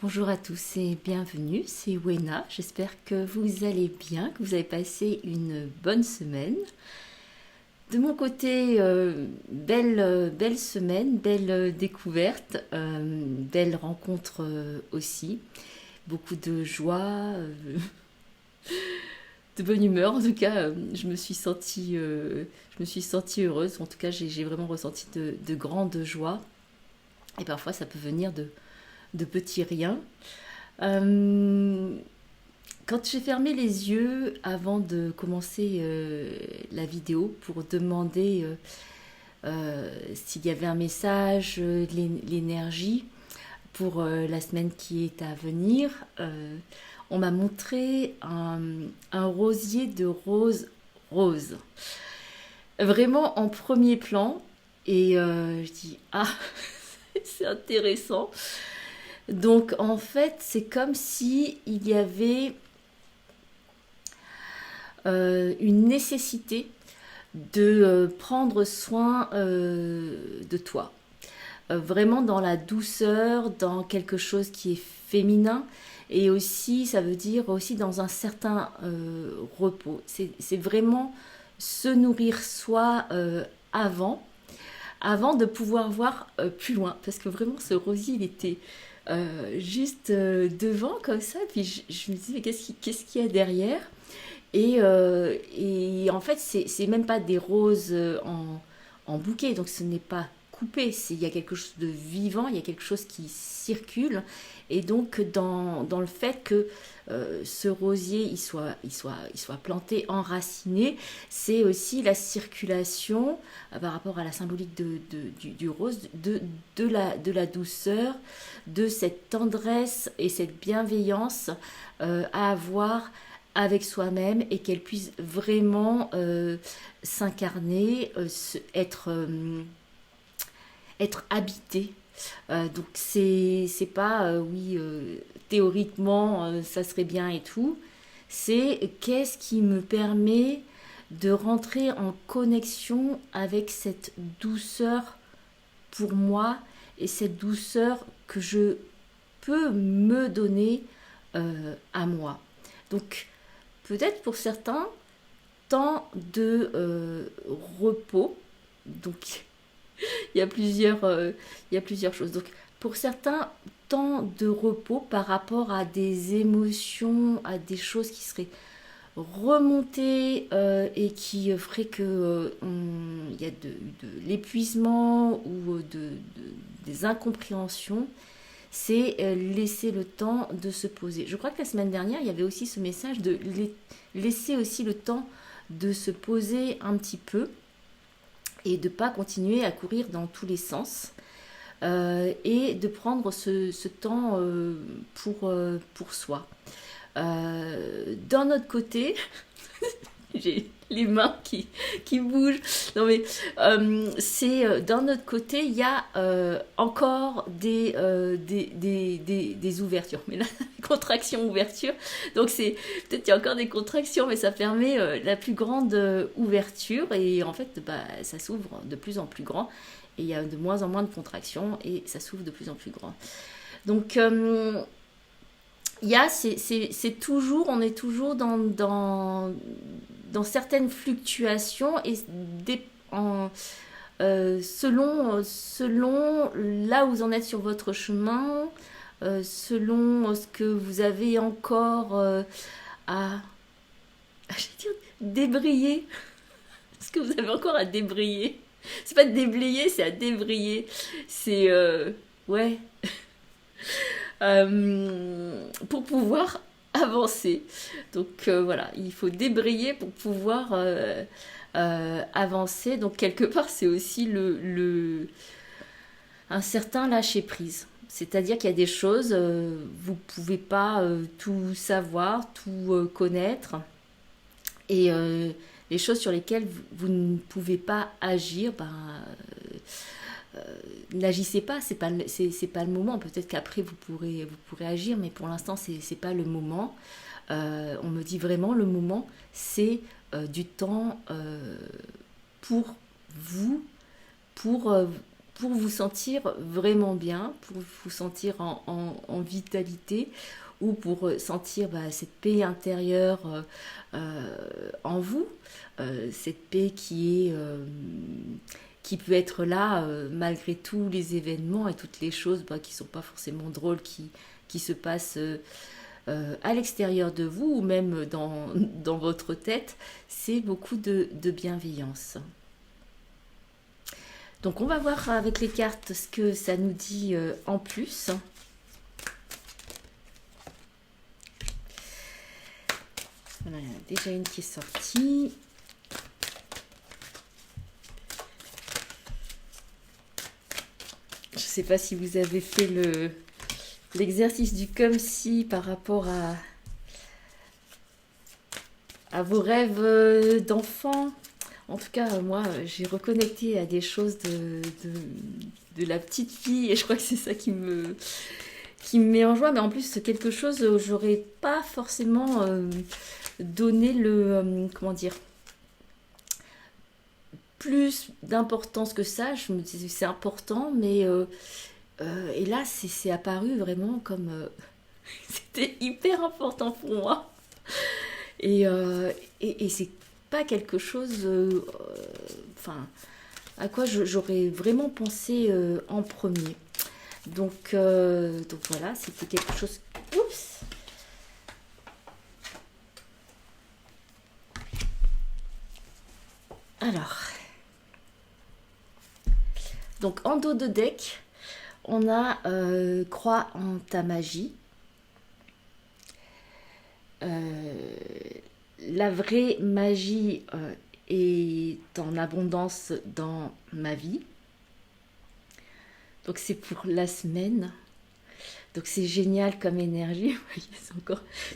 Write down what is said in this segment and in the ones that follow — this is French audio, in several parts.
Bonjour à tous et bienvenue, c'est Wena. J'espère que vous allez bien, que vous avez passé une bonne semaine. De mon côté, belle semaine, belle découverte, belle rencontre aussi. Beaucoup de joie, de bonne humeur. En tout cas, je me suis sentie heureuse. En tout cas, j'ai vraiment ressenti de grandes joies. Et parfois, ça peut venir de petits riens. Euh, Quand j'ai fermé les yeux avant de commencer la vidéo pour demander s'il y avait un message, l'énergie pour la semaine qui est à venir, on m'a montré un rosier de rose rose. Vraiment en premier plan. Et je dis, ah, c'est intéressant. Donc en fait, c'est comme si il y avait une nécessité de prendre soin de toi. Vraiment dans la douceur, dans quelque chose qui est féminin. Et aussi, ça veut dire aussi dans un certain repos. C'est vraiment se nourrir soi avant de pouvoir voir plus loin. Parce que vraiment, ce rosier, il était juste devant comme ça. Puis je me disais, mais qu'est-ce qu'il y a derrière? Et en fait, c'est même pas des roses en bouquet, donc ce n'est pas coupé, il y a quelque chose de vivant, il y a quelque chose qui circule. Et donc, dans le fait que ce rosier il soit planté, enraciné, c'est aussi la circulation par rapport à la symbolique du rose, de la douceur, de cette tendresse et cette bienveillance à avoir avec soi-même et qu'elle puisse vraiment s'incarner, être habitée. Donc c'est pas oui théoriquement ça serait bien et tout. C'est qu'est-ce qui me permet de rentrer en connexion avec cette douceur pour moi et cette douceur que je peux me donner à moi. Donc peut-être pour certains, temps de repos. Donc, il y a plusieurs choses. Donc, pour certains, temps de repos par rapport à des émotions, à des choses qui seraient remontées et qui feraient que il y a de l'épuisement ou des incompréhensions, c'est laisser le temps de se poser. Je crois que la semaine dernière, il y avait aussi ce message de laisser aussi le temps de se poser un petit peu et de ne pas continuer à courir dans tous les sens et de prendre ce temps pour soi. D'un autre côté, j'ai les mains qui bougent. Non mais c'est d'un autre côté, il y a encore des ouvertures. Mais là, contraction, ouverture. Donc c'est peut-être il y a encore des contractions, mais ça permet la plus grande ouverture. Et en fait, bah, ça s'ouvre de plus en plus grand. Et il y a de moins en moins de contractions et ça s'ouvre de plus en plus grand. Donc il y a, c'est toujours, on est toujours dans certaines fluctuations et selon là où vous en êtes sur votre chemin, selon ce que vous avez encore j'allais dire, débrayer, ce que vous avez encore à débrayer. C'est pas déblayer, c'est à débrayer. C'est ouais, pour pouvoir avancer. Donc voilà, il faut débrayer pour pouvoir avancer. Donc quelque part, c'est aussi un certain lâcher prise. C'est-à-dire qu'il y a des choses, vous ne pouvez pas tout savoir, tout connaître. Et les choses sur lesquelles vous ne pouvez pas agir, ben, euh, n'agissez pas, c'est pas le moment. Peut-être qu'après vous pourrez agir, mais pour l'instant c'est pas le moment. On me dit vraiment le moment, c'est du temps pour vous, pour pour vous sentir vraiment bien, pour vous sentir en vitalité, ou pour sentir cette paix intérieure en vous, cette paix qui peut être là malgré tous les événements et toutes les choses qui ne sont pas forcément drôles qui se passent à l'extérieur de vous ou même dans votre tête. C'est beaucoup de bienveillance. Donc on va voir avec les cartes ce que ça nous dit en plus. Voilà, il y en a déjà une qui est sortie. Je ne sais pas si vous avez fait l'exercice du comme si par rapport à vos rêves d'enfant. En tout cas, moi, j'ai reconnecté à des choses de la petite fille et je crois que c'est ça qui me met en joie. Mais en plus, c'est quelque chose où j'aurais pas forcément donné comment dire, plus d'importance que ça. Je me disais c'est important, mais et là, c'est apparu vraiment comme c'était hyper important pour moi. Et c'est pas quelque chose à quoi j'aurais vraiment pensé en premier. Donc voilà, c'était quelque chose. Oups. Alors, donc en dos de deck, on a crois en ta magie. La vraie magie est en abondance dans ma vie. Donc c'est pour la semaine. Donc c'est génial comme énergie. Vous voyez,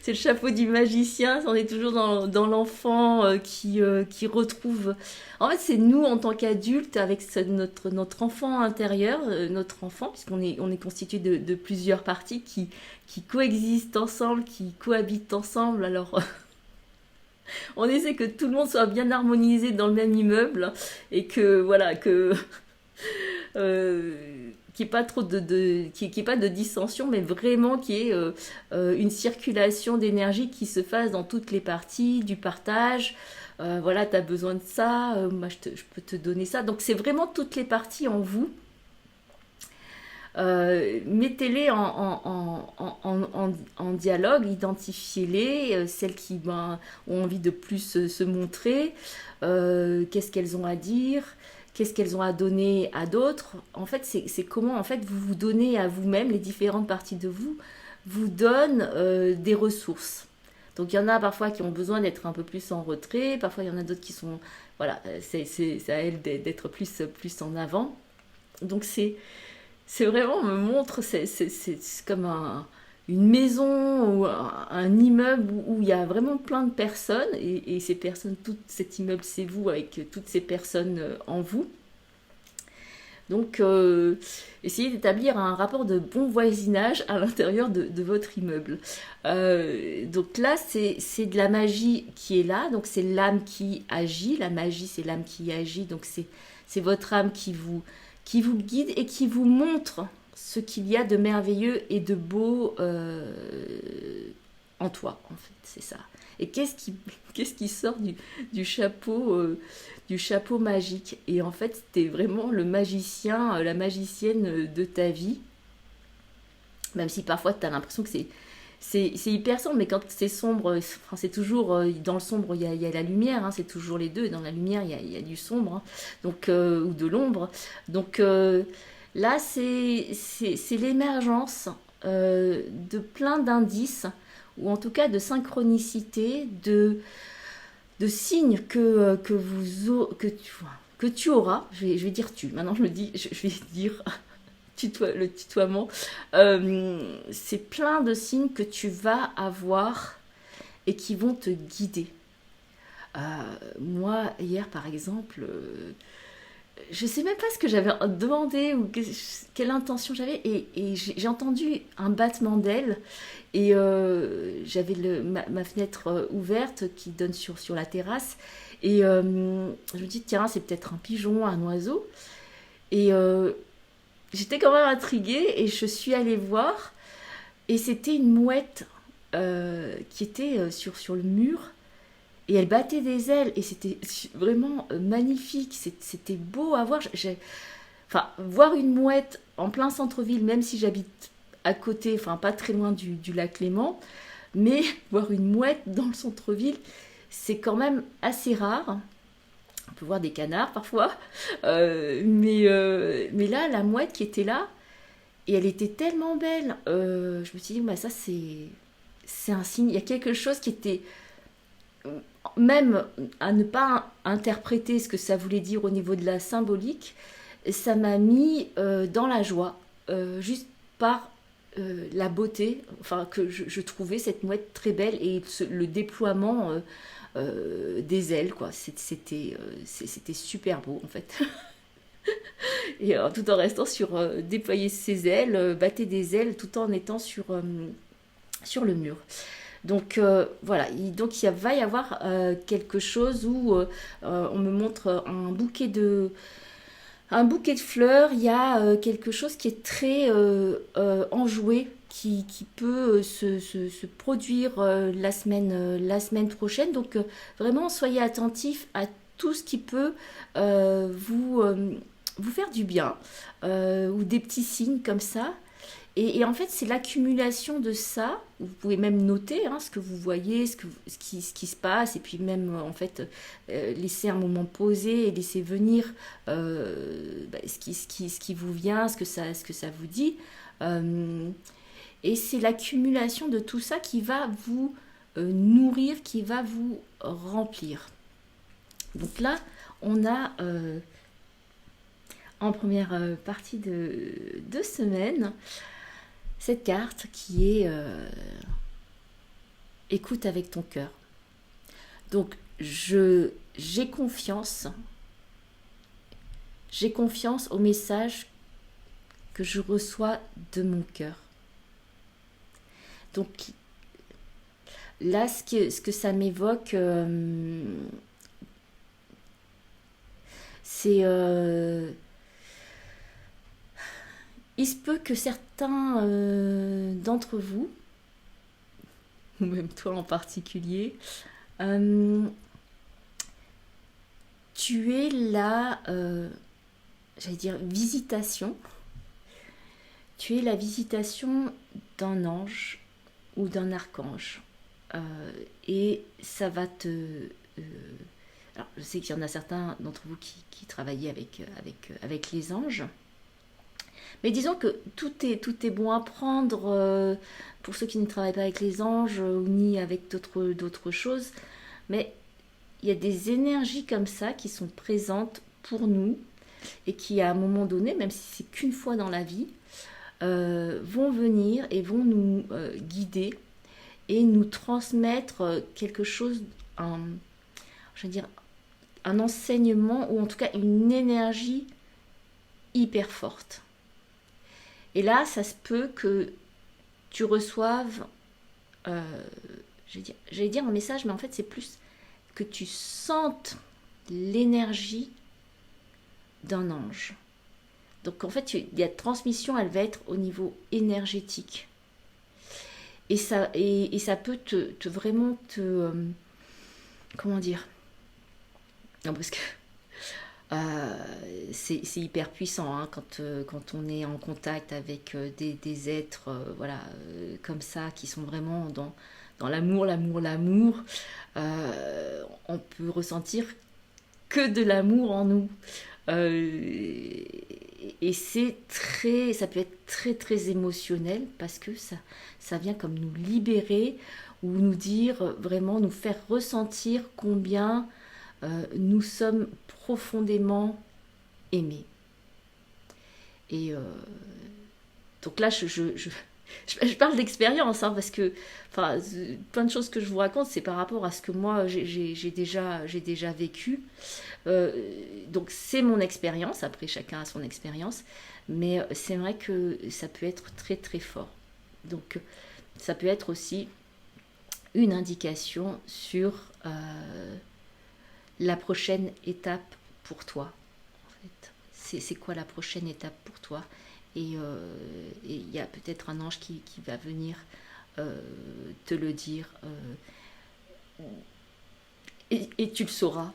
c'est le chapeau du magicien. On est toujours dans l'enfant qui retrouve. En fait, c'est nous en tant qu'adultes avec notre enfant intérieur, notre enfant, puisqu'on est constitué de plusieurs parties qui coexistent ensemble, qui cohabitent ensemble. Alors on essaie que tout le monde soit bien harmonisé dans le même immeuble et que voilà que qu'il n'y ait pas trop qu'il y ait pas de dissension, mais vraiment qu'il y ait une circulation d'énergie qui se fasse dans toutes les parties, du partage. Voilà, tu as besoin de ça, moi je peux te donner ça. Donc c'est vraiment toutes les parties en vous. Mettez-les en dialogue, identifiez-les, celles qui ont envie de plus se montrer, qu'est-ce qu'elles ont à dire, qu'est-ce qu'elles ont à donner à d'autres. En fait, c'est comment en fait vous vous donnez à vous-même, les différentes parties de vous donnent des ressources. Donc il y en a parfois qui ont besoin d'être un peu plus en retrait, parfois il y en a d'autres qui sont, voilà, c'est à elles d'être plus en avant. Donc c'est vraiment, on me montre, c'est comme une maison ou un immeuble où il y a vraiment plein de personnes et ces personnes, tout cet immeuble c'est vous avec toutes ces personnes en vous. Donc essayez d'établir un rapport de bon voisinage à l'intérieur de votre immeuble. Donc là c'est de la magie qui est là, donc c'est l'âme qui agit, la magie c'est l'âme qui agit, donc c'est votre âme qui vous guide et qui vous montre ce qu'il y a de merveilleux et de beau en toi, en fait, c'est ça. Et qu'est-ce qui sort du chapeau magique. Et en fait, t'es vraiment le magicien, la magicienne de ta vie. Même si parfois, tu as l'impression que c'est hyper sombre, mais quand c'est sombre, enfin, c'est toujours dans le sombre il y a la lumière, hein, c'est toujours les deux, et dans la lumière il y a du sombre, hein, donc, ou de l'ombre. Donc là c'est l'émergence de plein d'indices, ou en tout cas de synchronicité, de signes que tu auras, je vais dire tu, maintenant je vais dire le tutoiement, c'est plein de signes que tu vas avoir et qui vont te guider. Moi, hier, par exemple, je sais même pas ce que j'avais demandé ou quelle intention j'avais, et j'ai entendu un battement d'ailes, et j'avais ma fenêtre ouverte qui donne sur la terrasse, et je me dis, tiens, c'est peut-être un pigeon, un oiseau, et j'étais quand même intriguée et je suis allée voir. Et c'était une mouette qui était sur le mur. Et elle battait des ailes. Et c'était vraiment magnifique. C'était beau à voir. Enfin, voir une mouette en plein centre-ville, même si j'habite à côté, enfin pas très loin du lac Léman, mais voir une mouette dans le centre-ville, c'est quand même assez rare. On peut voir des canards parfois, mais là, la mouette qui était là, et elle était tellement belle, je me suis dit, bah, ça c'est un signe, il y a quelque chose qui était, même à ne pas interpréter ce que ça voulait dire au niveau de la symbolique, ça m'a mis dans la joie, juste par la beauté, enfin que je trouvais cette mouette très belle et le déploiement des ailes, quoi. C'était super beau en fait. Et tout en restant sur déployer ses ailes, battre des ailes tout en étant sur le mur. Donc voilà, donc va y avoir quelque chose où on me montre un bouquet de fleurs, il y a quelque chose qui est très enjoué, qui peut se produire la semaine prochaine. Donc vraiment, soyez attentifs à tout ce qui peut vous faire du bien, ou des petits signes comme ça. Et en fait, c'est l'accumulation de ça. Vous pouvez même noter ce que vous voyez, ce qui se passe, et puis même en fait laisser un moment poser et laisser venir ce qui vous vient, ce que ça vous dit. Et c'est l'accumulation de tout ça qui va vous nourrir, qui va vous remplir. Donc là, on a en première partie de semaine cette carte qui est écoute avec ton cœur. Donc j'ai confiance au message que je reçois de mon cœur. Donc là, ce que ça m'évoque, c'est il se peut que certains d'entre vous, ou même toi en particulier, tu es la, j'allais dire, visitation. Tu es la visitation d'un ange ou d'un archange. Et ça va te... alors, je sais qu'il y en a certains d'entre vous qui travaillent avec les anges. Mais disons que tout est bon à prendre pour ceux qui ne travaillent pas avec les anges ni avec d'autres choses. Mais il y a des énergies comme ça qui sont présentes pour nous et qui, à un moment donné, même si c'est qu'une fois dans la vie, vont venir et vont nous guider et nous transmettre quelque chose, je veux dire, un enseignement ou en tout cas une énergie hyper forte. Et là, ça se peut que tu reçoives, j'allais dire un message, mais en fait, c'est plus que tu sentes l'énergie d'un ange. Donc, en fait, la transmission, elle va être au niveau énergétique. Et ça peut vraiment te comment dire? Non, parce que c'est hyper puissant quand on est en contact avec des êtres comme ça, qui sont vraiment dans l'amour. On peut ressentir que de l'amour en nous. Et ça peut être très très émotionnel parce que ça vient comme nous libérer ou nous dire, vraiment nous faire ressentir combien nous sommes profondément aimés. Et donc là, je parle d'expérience, parce que plein de choses que je vous raconte, c'est par rapport à ce que moi j'ai déjà vécu. Donc c'est mon expérience, après chacun a son expérience, mais c'est vrai que ça peut être très très fort. Donc ça peut être aussi une indication sur la prochaine étape pour toi. En fait, c'est quoi la prochaine étape pour toi? Et il y a peut-être un ange qui va venir te le dire. Et tu le sauras.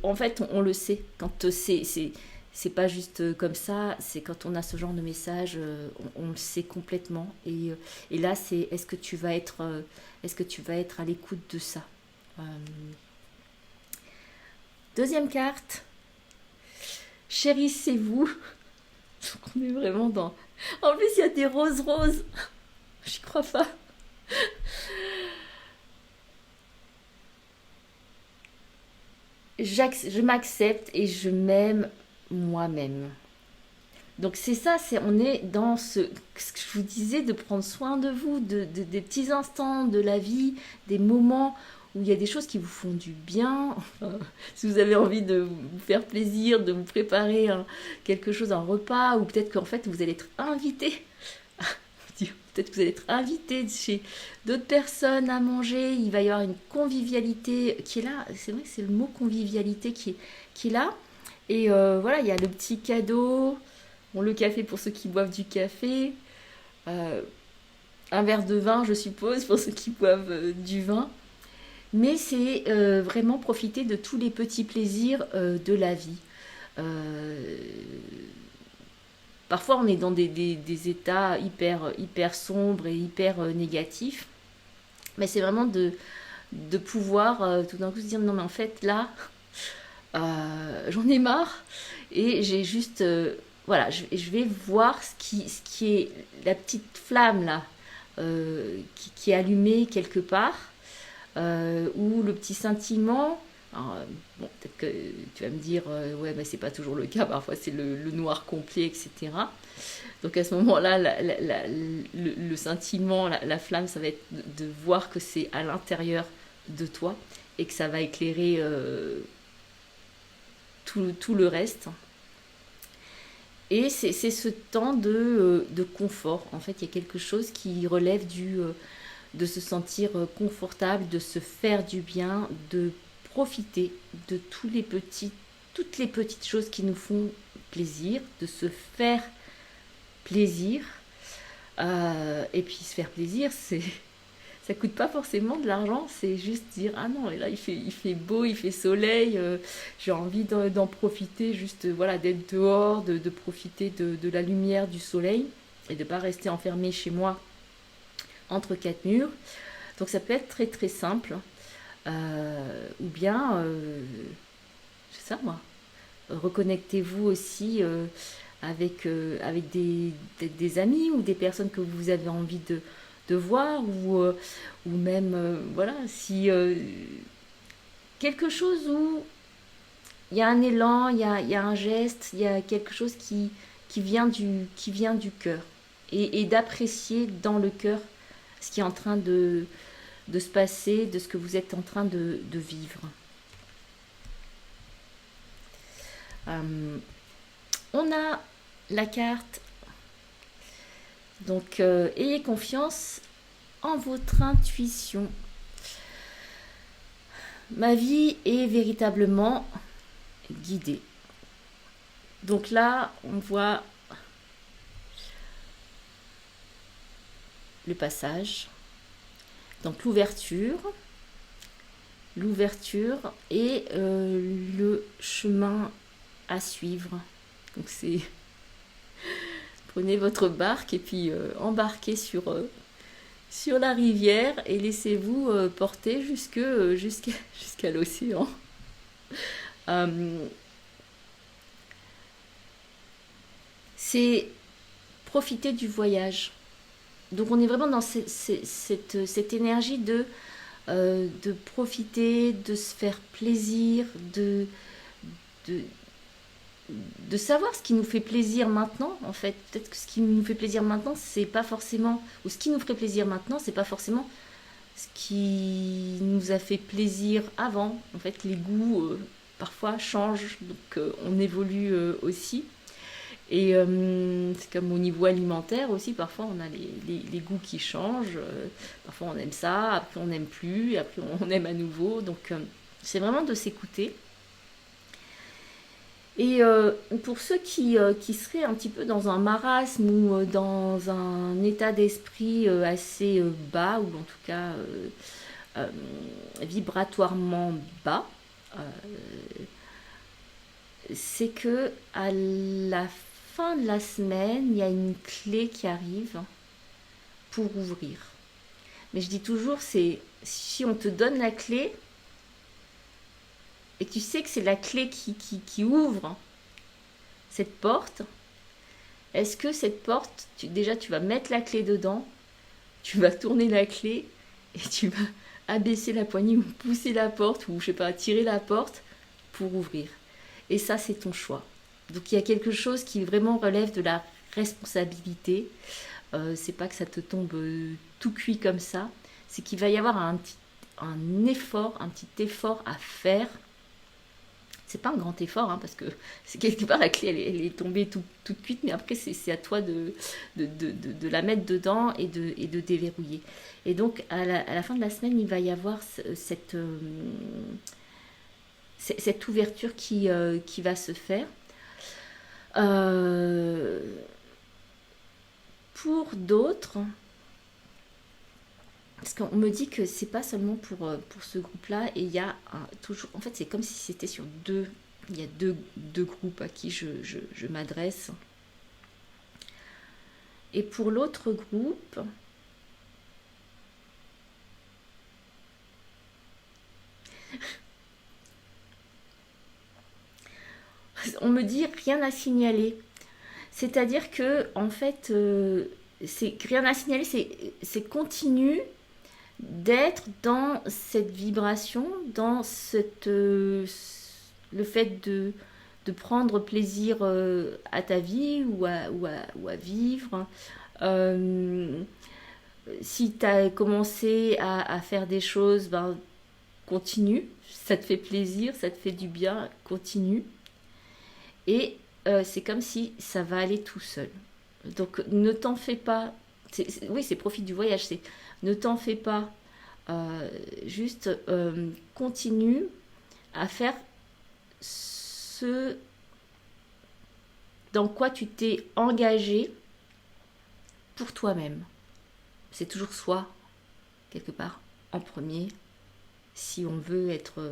En fait, on le sait. Quand c'est pas juste comme ça, c'est quand on a ce genre de message, on le sait complètement. Et là, c'est est-ce que tu vas être à l'écoute de ça. Euh, Deuxième carte, chérissez-vous. Donc on est vraiment dans. En plus, il y a des roses roses. J'y crois pas. Je m'accepte et je m'aime moi-même. Donc c'est ça, on est dans ce que je vous disais, de prendre soin de vous, des petits instants de la vie, des moments où il y a des choses qui vous font du bien. Enfin, si vous avez envie de vous faire plaisir, de vous préparer quelque chose, un repas, ou peut-être qu'en fait vous allez être invité. Peut-être que vous allez être invité chez d'autres personnes à manger. Il va y avoir une convivialité qui est là. C'est vrai que c'est le mot convivialité qui est là. Et voilà, il y a le petit cadeau. Bon, le café pour ceux qui boivent du café. Euh, un verre de vin, je suppose, pour ceux qui boivent du vin. Mais c'est vraiment profiter de tous les petits plaisirs de la vie. Euh, Parfois, on est dans des états hyper sombres et hyper négatifs. Mais c'est vraiment de pouvoir tout d'un coup se dire non, mais en fait, là, j'en ai marre. Et j'ai juste. Voilà, je vais voir ce qui est la petite flamme là, qui est allumée quelque part, ou le petit scintillement. Alors, bon, peut-être que tu vas me dire, ouais, mais c'est pas toujours le cas, parfois c'est le noir complet, etc. Donc à ce moment-là, le scintillement, la flamme, ça va être de voir que c'est à l'intérieur de toi et que ça va éclairer tout le reste. Et c'est ce temps de confort. En fait, il y a quelque chose qui relève de se sentir confortable, de se faire du bien, de profiter de toutes les petites choses qui nous font plaisir, de se faire plaisir. Et puis se faire plaisir, ça coûte pas forcément de l'argent, c'est juste dire ah non, et là il fait beau, il fait soleil, j'ai envie d'en profiter, juste voilà, d'être dehors, de profiter de la lumière du soleil et de pas rester enfermé chez moi entre quatre murs. Donc ça peut être très très simple. Ou bien, c'est ça moi, reconnectez-vous aussi avec des amis ou des personnes que vous avez envie de voir ou même, voilà, si quelque chose où il y a un élan, il y a un geste, il y a quelque chose qui vient du cœur et d'apprécier dans le cœur ce qui est en train de se passer, de ce que vous êtes en train de vivre. On a la carte, donc ayez confiance en votre intuition. Ma vie est véritablement guidée. Donc là, on voit le passage, donc l'ouverture et le chemin à suivre. Donc c'est prenez votre barque et puis embarquez sur la rivière et laissez-vous porter jusqu'à l'océan. C'est profiter du voyage. Donc on est vraiment dans cette énergie de profiter, de se faire plaisir, de savoir ce qui nous fait plaisir maintenant. En fait, peut-être que ce qui nous fait plaisir maintenant, c'est pas forcément, ou ce qui nous ferait plaisir maintenant, c'est pas forcément ce qui nous a fait plaisir avant. En fait, les goûts parfois changent, donc on évolue aussi. Et c'est comme au niveau alimentaire aussi, parfois on a les goûts qui changent, parfois on aime ça, après on n'aime plus, et après on aime à nouveau, donc c'est vraiment de s'écouter. Et pour ceux qui seraient un petit peu dans un marasme ou dans un état d'esprit assez bas, ou en tout cas euh, vibratoirement bas, euh, c'est que à la fin de la semaine, il y a une clé qui arrive pour ouvrir. Mais je dis toujours, c'est si on te donne la clé et que tu sais que c'est la clé qui ouvre cette porte, est-ce que cette porte, déjà tu vas mettre la clé dedans, tu vas tourner la clé et tu vas abaisser la poignée ou pousser la porte ou je sais pas, tirer la porte pour ouvrir. Et ça, c'est ton choix. Donc il y a quelque chose qui vraiment relève de la responsabilité. C'est pas que ça te tombe tout cuit comme ça. C'est qu'il va y avoir un petit effort à faire. C'est pas un grand effort, hein, parce que c'est quelque part la clé elle est tombée toute cuite, mais après c'est à toi de la mettre dedans et de déverrouiller. Et donc à la fin de la semaine, il va y avoir cette ouverture qui va se faire. Euh, pour d'autres, parce qu'on me dit que c'est pas seulement pour ce groupe-là, et il y a toujours, en fait c'est comme si c'était sur deux, il y a deux groupes à qui je m'adresse. Et pour l'autre groupe, on me dit rien à signaler. C'est-à-dire que, en fait, c'est rien à signaler, c'est continu d'être dans cette vibration, dans le fait de prendre plaisir à ta vie ou à vivre. Euh, Si tu as commencé à faire des choses, ben, continue. Ça te fait plaisir, ça te fait du bien, continue. Et c'est comme si ça va aller tout seul. Donc ne t'en fais pas. Oui, c'est profite du voyage. C'est ne t'en fais pas. Juste continue à faire ce dans quoi tu t'es engagé pour toi-même. C'est toujours soi, quelque part, en premier, si on veut être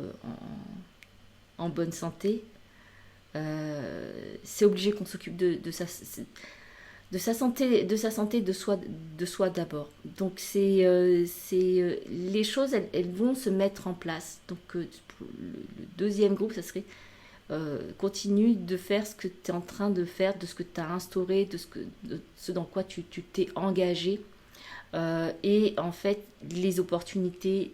en bonne santé. C'est obligé qu'on s'occupe de sa santé de soi d'abord. Donc les choses, elles vont se mettre en place. Donc pour le deuxième groupe, ça serait continue de faire ce que tu es en train de faire, de ce que tu as instauré, de ce dans quoi tu t'es engagé. Et en fait, les opportunités,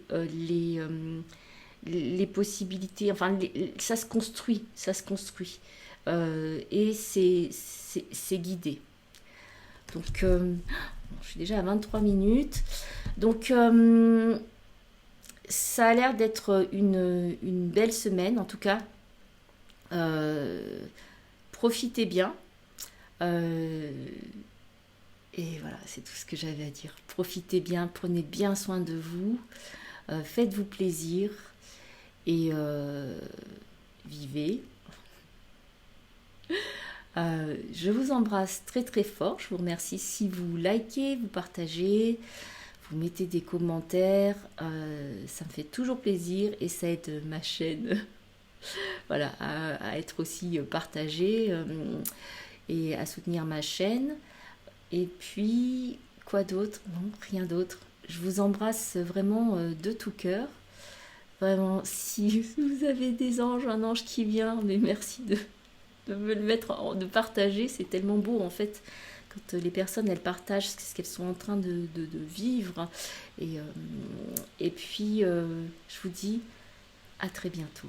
les possibilités, enfin, ça se construit, ça se construit. Et c'est guidé. Donc, je suis déjà à 23 minutes. Donc, ça a l'air d'être une belle semaine, en tout cas. Profitez bien. Euh, et voilà, c'est tout ce que j'avais à dire. Profitez bien, prenez bien soin de vous, faites-vous plaisir et vivez. Je vous embrasse très très fort. Je vous remercie si vous likez, vous partagez, vous mettez des commentaires. Ça me fait toujours plaisir et ça aide ma chaîne voilà, à être aussi partagée et à soutenir ma chaîne. Et puis, quoi d'autre? Non, rien d'autre. Je vous embrasse vraiment de tout cœur. Vraiment, si vous avez des anges, un ange qui vient, mais merci de me le mettre, de partager. C'est tellement beau en fait quand les personnes elles partagent ce qu'elles sont en train de vivre. Et puis, je vous dis à très bientôt.